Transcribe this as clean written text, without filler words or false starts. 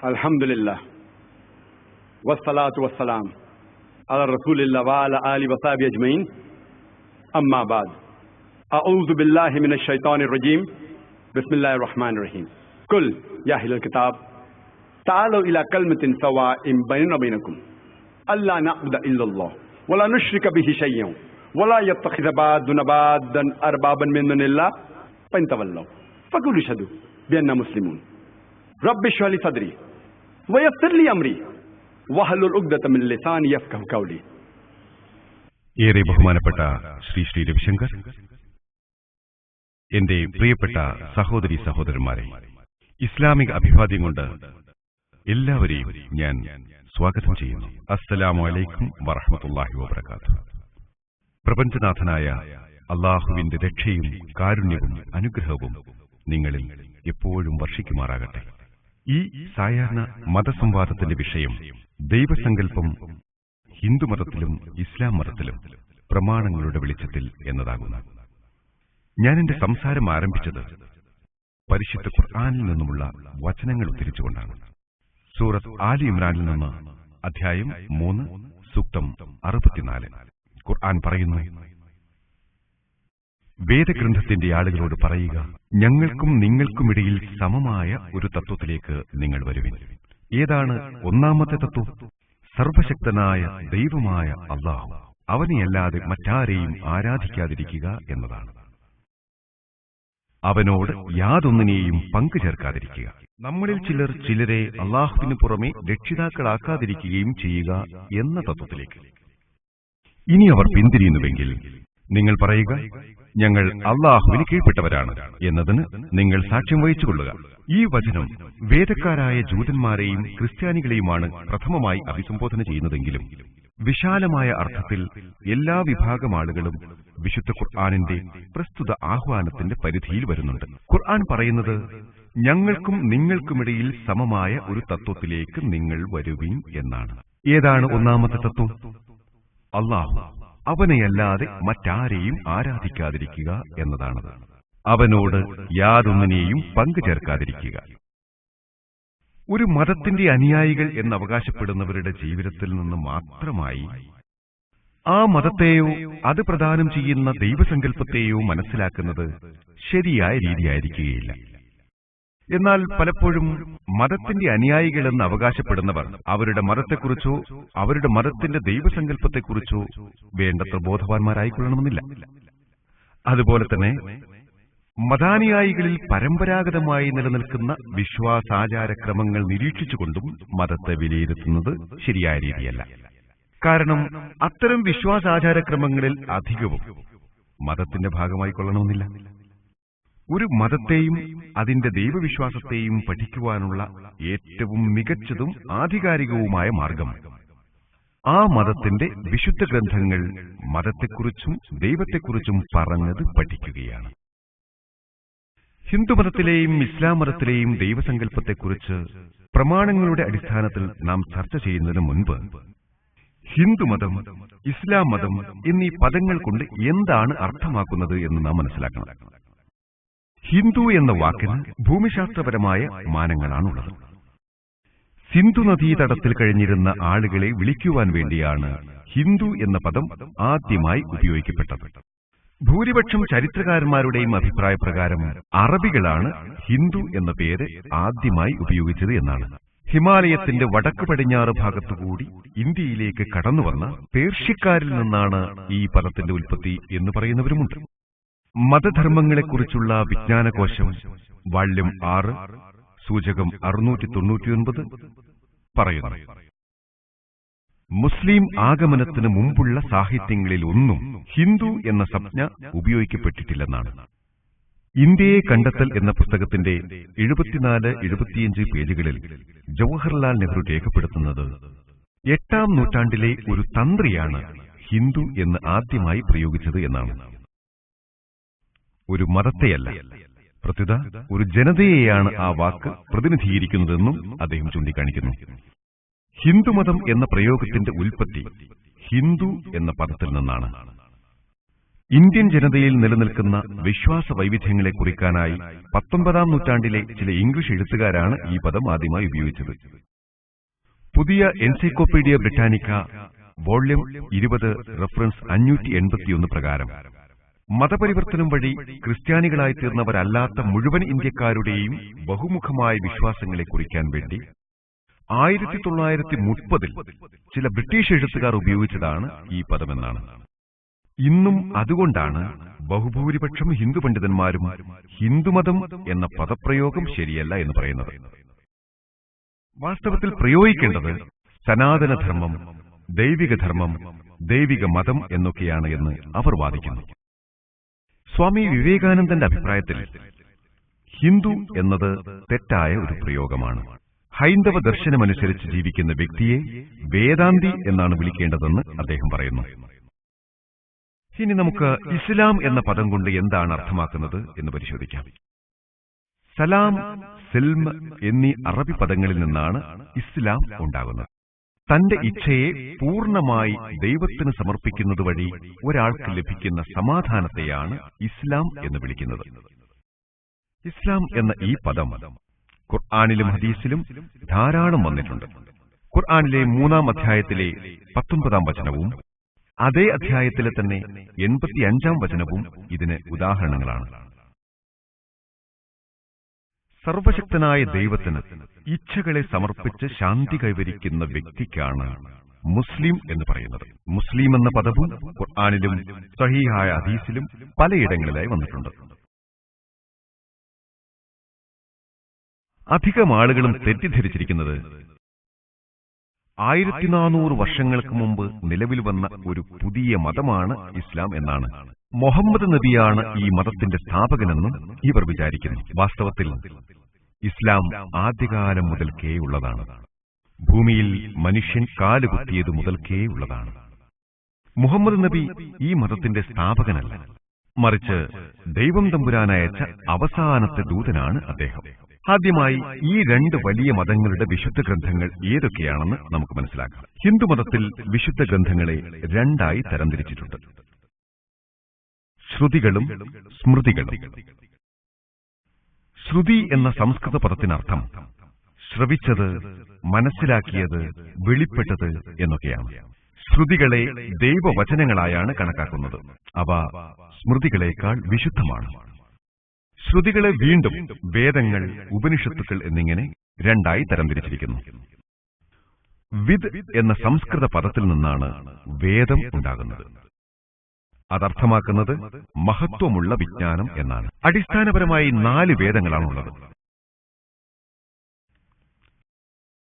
Alhamdulillah. Wassalatu wassalam ala rasulillah wa ala alihi wa sahbihi ajma'in. Amma ba'd. A'udhu billahi minash shaitanir rajim. Bismillahir rahmanir rahim. Qul ya ahlal kitab ta'alu ila kalimatin sawa'in baynana wa baynakum alla na'budu illa Allah wa la nushrika bihi shay'an wa la yattakhidha ba'duna ba'dan arbaban min dunillah fa in tawallaw faqulu ashhadu bi anna muslimun. Rabbi shrah li sadri wa yassir li amri wahlul 'uqdatam min lisani yafqahu qawli. ഏറെ ബഹുമാനപ്പെട്ട ശ്രീ രവിശങ്കർ, എന്റെ പ്രിയപ്പെട്ട സഹോദരി സഹോദരന്മാരെ, ഇസ്ലാമിക അഭിവാദ്യം കൊണ്ട് എല്ലാവരെയും ഞാൻ സ്വാഗതം ചെയ്യുന്നു. അസ്സലാമു അലൈക്കും വറഹ്മത്തുള്ളാഹി വബറകാതുഹു. പ്രപഞ്ചനാഥനായ അല്ലാഹുവിന്റെ രക്ഷയും കാരുണ്യവും അനുഗ്രഹവും നിങ്ങളിൽ എപ്പോഴും വർഷിക്കുമാറാകട്ടെ. ഈ സായാഹ്ന മതസംവാദത്തിന്റെ വിഷയം ദൈവസങ്കല്പം ഹിന്ദുമതത്തിലും ഇസ്ലാം മതത്തിലും പ്രമാണങ്ങളുടെ വെളിച്ചത്തിൽ എന്നതാകുന്നു. ഞാൻ എന്റെ സംസാരം ആരംഭിച്ചത് പരിശുദ്ധ ഖുർആനിൽ നിന്നുമുള്ള വചനങ്ങൾ ഉദ്ധരിച്ചുകൊണ്ടാണ്. സൂറത്ത് ആലി ഇമ്രാനിൽ നിന്ന് അധ്യായം 3 സൂക്തം 64. ഖുർആൻ പറയുന്നു, വേദഗ്രന്ഥത്തിന്റെ ആളുകളോട് പറയുക, ഞങ്ങൾക്കും നിങ്ങൾക്കുമിടയിൽ സമമായ ഒരു തത്വത്തിലേക്ക് നിങ്ങൾ വരുവിൻ. ഏതാണ് ഒന്നാമത്തെ തത്വം? സർവശക്തനായ ദൈവമായ അല്ലാഹു, അവനെയല്ലാതെ മറ്റാരെയും ആരാധിക്കാതിരിക്കുക എന്നതാണ്. അവനോട് യാതൊന്നിനെയും പങ്കു ചേർക്കാതിരിക്കുക. നമ്മളിൽ ചിലരെ അല്ലാഹുവിന് പുറമെ രക്ഷിതാക്കളാക്കാതിരിക്കുകയും ചെയ്യുക എന്ന തത്വത്തിലേക്ക്. ഇനി അവർ പിന്തിരിയുന്നുവെങ്കിൽ നിങ്ങൾ പറയുക, ഞങ്ങൾ അല്ലാഹുവിന് കീഴ്പ്പെട്ടവരാണ് എന്നതിന് നിങ്ങൾ സാക്ഷ്യം വഹിച്ചുകൊള്ളുക. ഈ വചനം വേദക്കാരായ ജൂതന്മാരെയും ക്രിസ്ത്യാനികളെയുമാണ് പ്രഥമമായി അഭിസംബോധന ചെയ്യുന്നതെങ്കിലും വിശാലമായ അർത്ഥത്തിൽ എല്ലാ വിഭാഗം ആളുകളും വിശുദ്ധ ഖുർആനിന്റെ പ്രസ്തുത ആഹ്വാനത്തിന്റെ പരിധിയിൽ വരുന്നുണ്ട്. ഖുർആൻ പറയുന്നത്, ഞങ്ങൾക്കും നിങ്ങൾക്കുമിടയിൽ സമമായ ഒരു തത്വത്തിലേക്ക് നിങ്ങൾ വരുവിൻ എന്നാണ്. ഏതാണ് ഒന്നാമത്തെ തത്വം? അല്ലാഹു, അവനെയല്ലാതെ മറ്റാരെയും ആരാധിക്കാതിരിക്കുക എന്നതാണ്. അവനോട് യാതൊന്നിനെയും പങ്കു ചേർക്കാതിരിക്കുക. ഒരു മതത്തിന്റെ അനുയായികൾ എന്നവകാശപ്പെടുന്നവരുടെ ജീവിതത്തിൽ നിന്ന് മാത്രമായി ആ മതത്തെയോ അത് പ്രദാനം ചെയ്യുന്ന ദൈവസങ്കല്പത്തെയോ മനസ്സിലാക്കുന്നത് ശരിയായ രീതിയായിരിക്കുകയില്ല. എന്നാൽ പലപ്പോഴും മതത്തിന്റെ അനുയായികളെന്ന് അവകാശപ്പെടുന്നവർ അവരുടെ മതത്തെക്കുറിച്ചോ അവരുടെ മതത്തിന്റെ ദൈവസങ്കല്പത്തെക്കുറിച്ചോ വേണ്ടത്ര ബോധവാന്മാരായിക്കൊള്ളണമെന്നില്ല. അതുപോലെ തന്നെ മതാനുയായികളിൽ പരമ്പരാഗതമായി നിലനിൽക്കുന്ന വിശ്വാസാചാരക്രമങ്ങൾ നിരീക്ഷിച്ചുകൊണ്ടും മതത്തെ വിലയിരുത്തുന്നത് ശരിയായ രീതിയല്ല. കാരണം അത്തരം വിശ്വാസാചാരക്രമങ്ങളിൽ അധികവും മതത്തിന്റെ ഭാഗമായിക്കൊള്ളണമെന്നില്ല. ഒരു മതത്തെയും അതിന്റെ ദൈവവിശ്വാസത്തെയും പഠിക്കുവാനുള്ള ഏറ്റവും മികച്ചതും ആധികാരികവുമായ മാർഗം ആ മതത്തിന്റെ വിശുദ്ധ ഗ്രന്ഥങ്ങൾ മതത്തെക്കുറിച്ചും ദൈവത്തെക്കുറിച്ചും പറഞ്ഞത് പഠിക്കുകയാണ്. ഹിന്ദുമതത്തിലെയും ഇസ്ലാം മതത്തിലെയും ദൈവസങ്കല്പത്തെക്കുറിച്ച് പ്രമാണങ്ങളുടെ അടിസ്ഥാനത്തിൽ നാം ചർച്ച ചെയ്യുന്നതിന് മുൻപ് ഹിന്ദുമതം, ഇസ്ലാം മതം എന്നീ പദങ്ങൾ കൊണ്ട് എന്താണ് അർത്ഥമാക്കുന്നത് എന്ന് നാം മനസ്സിലാക്കണം. ഹിന്ദു എന്ന വാക്കിന് ഭൂമിശാസ്ത്രപരമായ മാനങ്ങളാണുള്ളത്. സിന്ധു നദീതടത്തിൽ കഴിഞ്ഞിരുന്ന ആളുകളെ വിളിക്കുവാൻ വേണ്ടിയാണ് ഹിന്ദു എന്ന പദം ആദ്യമായി ഉപയോഗിക്കപ്പെട്ടത്. ഭൂരിപക്ഷം ചരിത്രകാരന്മാരുടെയും അഭിപ്രായപ്രകാരം അറബികളാണ് ഹിന്ദു എന്ന പേര് ആദ്യമായി ഉപയോഗിച്ചത് എന്നാണ്. ഹിമാലയത്തിന്റെ വടക്ക് പടിഞ്ഞാറ് ഭാഗത്തുകൂടി ഇന്ത്യയിലേക്ക് കടന്നുവന്ന പേർഷ്യക്കാരിൽ നിന്നാണ് ഈ പദത്തിന്റെ ഉൽപ്പത്തി എന്ന് പറയുന്നവരുമുണ്ട്. മതധർമ്മങ്ങളെക്കുറിച്ചുള്ള വിജ്ഞാനകോശം വാള്യം 6 സൂചകം 699 പറയുന്നു, മുസ്ലിം ആഗമനത്തിന് മുമ്പുള്ള സാഹിത്യങ്ങളിൽ ഒന്നും ഹിന്ദു എന്ന സംജ്ഞ ഉപയോഗിക്കപ്പെട്ടിട്ടില്ലെന്നാണ്. ഇന്ത്യയെ കണ്ടെത്തൽ എന്ന പുസ്തകത്തിന്റെ 74-75 പേജുകളിൽ ജവഹർലാൽ നെഹ്റു രേഖപ്പെടുത്തുന്നത് 8ാം നൂറ്റാണ്ടിലെ ഒരു തന്ത്രിയാണ് ഹിന്ദു എന്ന് ആദ്യമായി പ്രയോഗിച്ചത് എന്നാണ്. ഒരു മതത്തെയല്ല, പ്രത്യുത ഒരു ജനതയെയാണ് ആ വാക്ക് പ്രതിനിധീകരിക്കുന്നതെന്നും അദ്ദേഹം ചൂണ്ടിക്കാണിക്കുന്നു. ഹിന്ദുമതം എന്ന പ്രയോഗത്തിന്റെ ഉൽപ്പത്തി ഹിന്ദു എന്ന പദത്തിൽ നിന്നാണ്. ഇന്ത്യൻ ജനതയിൽ നിലനിൽക്കുന്ന വിശ്വാസ വൈവിധ്യങ്ങളെ കുറിക്കാനായി 19-ാം നൂറ്റാണ്ടിലെ ചില ഇംഗ്ലീഷ് എഴുത്തുകാരാണ് ഈ പദം ആദ്യമായി ഉപയോഗിച്ചത്. പുതിയ എൻസൈക്ലോപീഡിയ ബ്രിട്ടാനിക്ക വോള്യം 20 റഫറൻസ് 581 പ്രകാരം മതപരിവർത്തനം വഴി ക്രിസ്ത്യാനികളായി തീർന്നവരല്ലാത്ത മുഴുവൻ ഇന്ത്യക്കാരുടെയും ബഹുമുഖമായ വിശ്വാസങ്ങളെ കുറിക്കാൻ വേണ്ടി 1930-ൽ ചില ബ്രിട്ടീഷ് എഴുത്തുകാർ ഉപയോഗിച്ചതാണ് ഈ പദമെന്നാണ്. ഇന്നും അതുകൊണ്ടാണ് ബഹുഭൂരിപക്ഷം ഹിന്ദു പണ്ഡിതന്മാരും ഹിന്ദുമതം എന്ന പദപ്രയോഗം ശരിയല്ല എന്ന് പറയുന്നത്. വാസ്തവത്തിൽ പ്രയോഗിക്കേണ്ടത് സനാതനധർമ്മം, ദൈവികധർമ്മം, ദൈവിക മതം എന്നൊക്കെയാണ് എന്ന് അവർ വാദിക്കുന്നു. സ്വാമി വിവേകാനന്ദന്റെ അഭിപ്രായത്തിൽ ഹിന്ദു എന്നത് തെറ്റായ ഒരു പ്രയോഗമാണ്. ഹൈന്ദവ ദർശനമനുസരിച്ച് ജീവിക്കുന്ന വ്യക്തിയെ വേദാന്തി എന്നാണ് വിളിക്കേണ്ടതെന്ന് അദ്ദേഹം പറയുന്നു. ഇനി നമുക്ക് ഇസ്ലാം എന്ന പദം കൊണ്ട് എന്താണ് അർത്ഥമാക്കുന്നത് എന്ന് പരിശോധിക്കാം. സലാം, സിൽം എന്നീ അറബി പദങ്ങളിൽ നിന്നാണ് ഇസ്ലാം ഉണ്ടാകുന്നത്. തന്റെ ഇച്ഛയെ പൂർണ്ണമായി ദൈവത്തിന് സമർപ്പിക്കുന്നത് വഴി ഒരാൾക്ക് ലഭിക്കുന്ന സമാധാനത്തെയാണ് ഇസ്ലാം എന്ന് വിളിക്കുന്നത്. ഇസ്ലാം എന്ന ഈ പദം ഖുർആനിലും ഹദീസിലും ധാരാളം വന്നിട്ടുണ്ട്. ഖുർആനിലെ 3-ാം അധ്യായത്തിലെ 19-ാം വചനവും അതേ അധ്യായത്തിലെ തന്നെ 85-ാം വചനവും ഇതിന് ഉദാഹരണങ്ങളാണ്. സർവശക്തനായ ദൈവത്തിന് ഇച്ഛകളെ സമർപ്പിച്ച് ശാന്തി കൈവരിക്കുന്ന വ്യക്തിക്കാണ് മുസ്ലിം എന്ന് പറയുന്നത്. മുസ്ലിം എന്ന പദവും ഖുർആനിലും സഹീഹായ ഹദീസിലും പലയിടങ്ങളിലായി വന്നിട്ടുണ്ട്. അധികം ആളുകളും തെറ്റിദ്ധരിച്ചിരിക്കുന്നത് 1400 വർഷങ്ങൾക്ക് മുമ്പ് നിലവിൽ വന്ന ഒരു പുതിയ മതമാണ് ഇസ്ലാം എന്നാണ്. മുഹമ്മദ് നബിയാണ് ഈ മതത്തിന്റെ സ്ഥാപകനെന്നും ഇവർ വിചാരിക്കുന്നു. വാസ്തവത്തിൽ ഇസ്ലാം ആദ്യകാലം മുതൽക്കേ ഉള്ളതാണ്. ഭൂമിയിൽ മനുഷ്യൻ കാലുകുത്തിയത് മുതൽക്കേ ഉള്ളതാണ്. മുഹമ്മദ് നബി ഈ മതത്തിന്റെ സ്ഥാപകനല്ല, മറിച്ച് ദൈവം തമ്പുരാനയച്ച അവസാനത്തെ ദൂതനാണ് അദ്ദേഹം. ആദ്യമായി ഈ 2 വലിയ മതങ്ങളുടെ വിശുദ്ധ ഗ്രന്ഥങ്ങൾ ഏതൊക്കെയാണെന്ന് നമുക്ക് മനസ്സിലാക്കാം. ഹിന്ദുമതത്തിൽ വിശുദ്ധ ഗ്രന്ഥങ്ങളെ 2ആയി തരംതിരിച്ചിട്ടുണ്ട്: ശ്രുതികളും സ്മൃതികളും. ശ്രുതി എന്ന സംസ്കൃത പദത്തിനർത്ഥം ശ്രവിച്ചത്, മനസ്സിലാക്കിയത്, വെളിപ്പെട്ടത് എന്നൊക്കെയാണ്. ശ്രുതികളെ ദൈവവചനങ്ങളായാണ് കണക്കാക്കുന്നത്. അവ സ്മൃതികളേക്കാൾ വിശുദ്ധമാണ്. ശ്രുതികളെ വീണ്ടും വേദങ്ങൾ, ഉപനിഷത്തുക്കൾ എന്നിങ്ങനെ 2ആയി തരംതിരിച്ചിരിക്കുന്നു. വിദ് എന്ന സംസ്കൃത പദത്തിൽ നിന്നാണ് വേദം ഉണ്ടാകുന്നത്. അതർത്ഥമാക്കുന്നത് മഹത്വമുള്ള വിജ്ഞാനം എന്നാണ്. അടിസ്ഥാനപരമായി 4 വേദങ്ങളാണുള്ളത്.